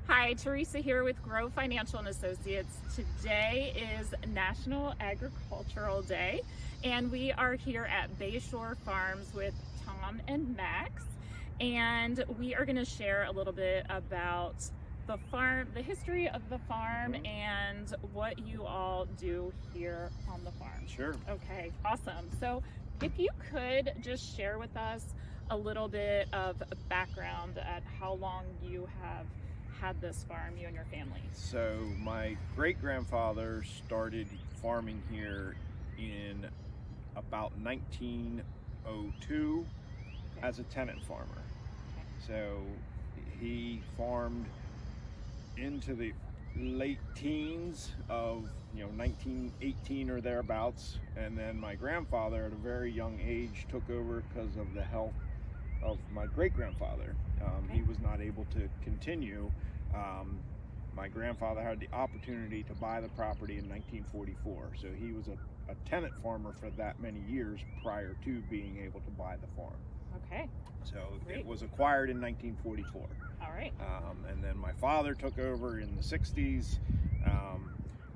Hi, Teresa here with Grow Financial and Associates. Today is National Agricultural Day, and we are here at Baseshore Farms with Tom and Max, and we are going to share a little bit about the farm, the history of the farm, and what you all do here on the farm. Sure. Okay, awesome. So if you could just share with us a little bit of background at how long you have had this farm, you and your family. So my great-grandfather started farming here in about 1902 as a tenant farmer. So he farmed into the late teens of 1918 or thereabouts, and then my grandfather at a very young age took over because of the health of my great-grandfather. He was not able to continue. My grandfather had the opportunity to buy the property in 1944, so he was a tenant farmer for that many years prior to being able to buy the farm. Okay. So Great. It was acquired in 1944. All right. And then my father took over in the 60s.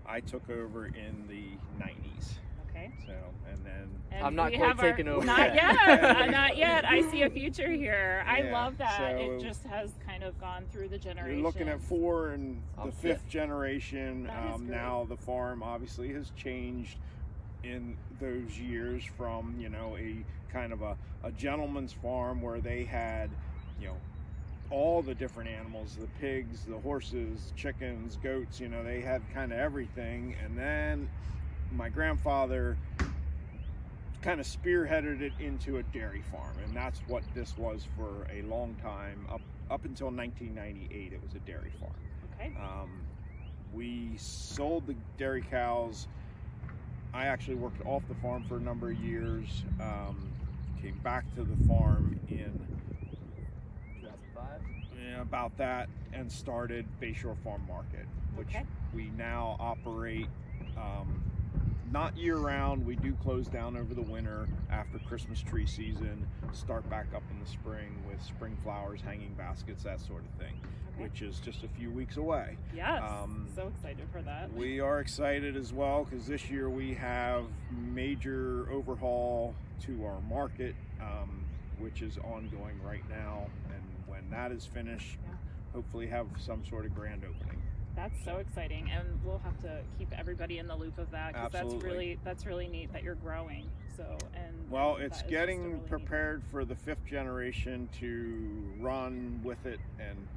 I took over in the 90s. Okay. So, and then I'm not quite taking over. Not yet. Not yet. I see a future here. I Yeah, love that. so it just has kind of gone through the generations. you're looking at 4 and the I'm 5th fifth. generation. That is great. Now the farm obviously has changed in those years from a kind of a gentleman's farm where they had all the different animals, the pigs, the horses, chickens, goats, they had kind of everything. And then my grandfather kind of spearheaded it into a dairy farm, and that's what this was for a long time. Up until 1998, it was a dairy farm. Okay. We sold the dairy cows. I actually worked off the farm for a number of years. Came back to the farm in 2005. about that, and started Baseshore Farm Market, which Okay. we now operate not year-round. We do close down over the winter after Christmas tree season, start back up in the spring with spring flowers, hanging baskets, that sort of thing, Okay. which is just a few weeks away. Yes. Um, So excited for that. We are excited as well because this year we have major overhaul to our market, which is ongoing right now, and when that is finished, Yeah. hopefully have some sort of grand opening. That's so exciting, and we'll have to keep everybody in the loop of that because Absolutely. that's really neat that you're growing. So Well, that it's is just a getting really neat prepared for the 5th generation to run with it and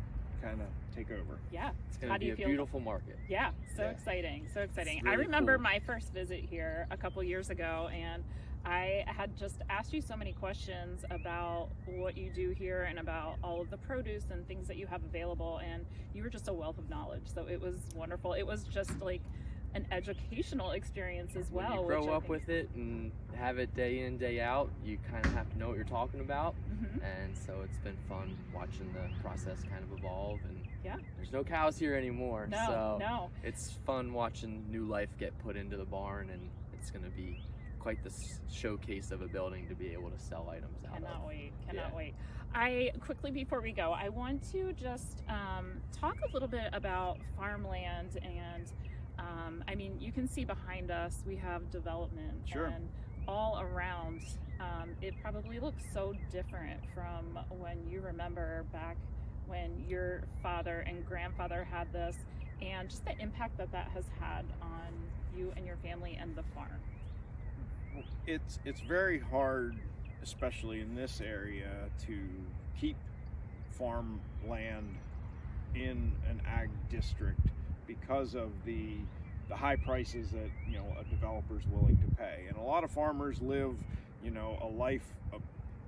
kind of take over. Yeah. It's How going do to you be a feel? beautiful market. Yeah, so Yeah. exciting, so exciting. It's I really remember cool. my first visit here a couple years ago, and I had just asked you so many questions about what you do here and about all of the produce and things that you have available, and you were just a wealth of knowledge. So it was wonderful. It was just like an educational experience as well. When you which grow I up think- with it and have it day in, day out, you kind of have to know what you're talking about. Mhm. And so it's been fun watching the process kind of evolve. And Yeah. there's no cows here anymore. No, so no. it's fun watching new life get put into the barn, and it's going to be quite the showcase of a building to be able to sell items out Cannot of. wait. Cannot Yeah. wait. I quickly, before we go, I want to just talk a little bit about farmland. And I mean, you can see behind us we have development. Sure. And all around it probably looks so different from when you remember back when your father and grandfather had this, and just the impact that that has had on you and your family and the farm. It's very hard, especially in this area, to keep farmland in an ag district because of the high prices that a developer's willing to pay. And a lot of farmers live a life of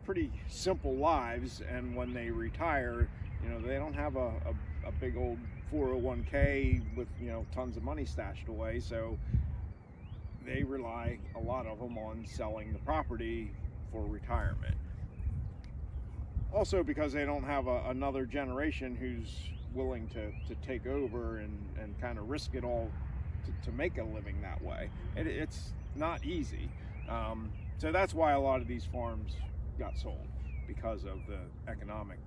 pretty simple lives, and when they retire, they don't have a big old 401k with tons of money stashed away, so they rely, a lot of them, on selling the property for retirement. Also because they don't have another generation who's willing to take over and kind of risk it all to make a living that way. It's not easy. So that's why a lot of these farms got sold, because of the economic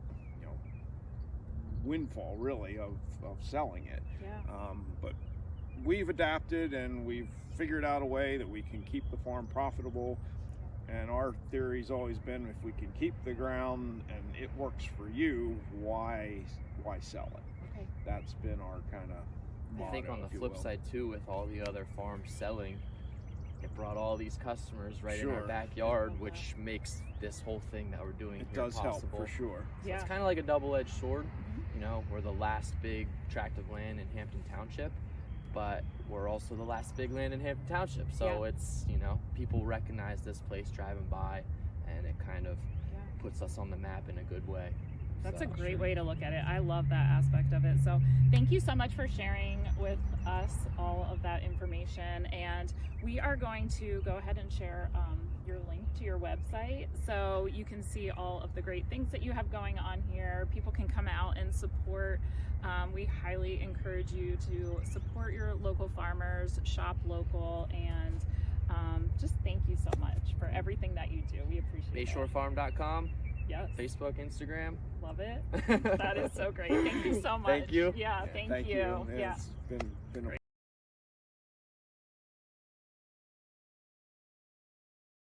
windfall really of selling it. Yeah. But we've adapted and we've figured out a way that we can keep the farm profitable. And our theory's always been, if we can keep the ground and it works for you, why sell it? Okay. That's been our kind of motto, I think on the if you flip will. side too, with all the other farms selling, it brought all these customers right in our Sure. backyard, Yeah. which makes this whole thing that we're doing It here does help possible. for sure. So Yeah. it's kind of like a double-edged sword. Mhm. You know, we're the last big tract of land in Hampton Township, but we're also the last big land in Hampton Township. So Yeah. it's, you know, people recognize this place driving by, and it kind of Yeah. puts us on the map in a good way. That's So, a great way to look at it. I love that aspect of it. So thank you so much for sharing with us all of that information. And we are going to go ahead and share your link to your website so you can see all of the great things that you have going on here. People can come out and support. We highly encourage you to support your local farmers, shop local, and just thank you so much for everything that you do. We appreciate it. BaseshoreFarm.com, Yes. Facebook, Instagram. Love it. That is so great. Thank you so much. Thank you. Yeah, thank you. Yeah. It's been a